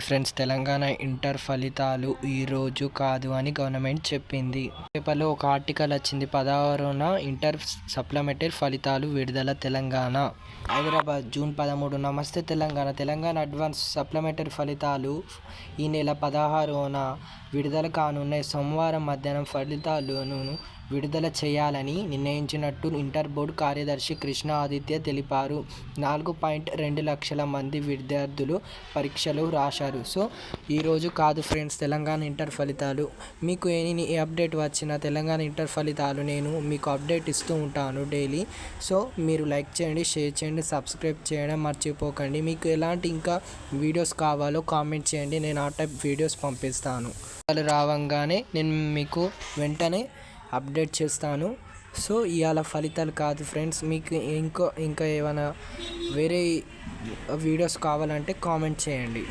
Friends, Telangana inter ఫలితాలు ఈరోజు కాదు అని గవర్నమెంట్ చెప్పింది. పేపర్లో ఒక ఆర్టికల్ వచ్చింది. 16న ఇంటర్ సప్లిమెంటరీ ఫలితాలు విడుదల. తెలంగాణ హైదరాబాద్ జూన్ 13. నమస్తే తెలంగాణ. తెలంగాణ అడ్వాన్స్ సప్లిమెంటరీ ఫలితాలు ఈ నెల 16న విడుదల కానున్నాయి. సోమవారం మధ్యాహ్నం ఫలితాలను విడుదల చేయాలని నిర్ణయించినట్టు ఇంటర్ బోర్డు కార్యదర్శి కృష్ణ ఆదిత్య తెలిపారు. 4.2 లక్షల మంది విద్యార్థులు పరీక్షలు రాశారు. సో ఈరోజు కాదు ఫ్రెండ్స్ తెలంగాణ ఇంటర్ ఫలితాలు. మీకు ఏ అప్డేట్ వచ్చినా తెలంగాణ ఇంటర్ ఫలితాలు నేను మీకు అప్డేట్ ఇస్తూ ఉంటాను డైలీ. సో మీరు లైక్ చేయండి, షేర్ చేయండి, సబ్స్క్రైబ్ చేయడం మర్చిపోకండి. మీకు ఎలాంటి ఇంకా వీడియోస్ కావాలో కామెంట్ చేయండి. నేను ఆ టైప్ వీడియోస్ పంపిస్తాను. రావంగానే నేను మీకు వెంటనే అప్డేట్ చేస్తాను. సో ఇవాళ ఫలితాలు కాదు ఫ్రెండ్స్. మీకు ఇంకా ఏమైనా వేరే వీడియోస్ కావాలంటే కామెంట్ చేయండి.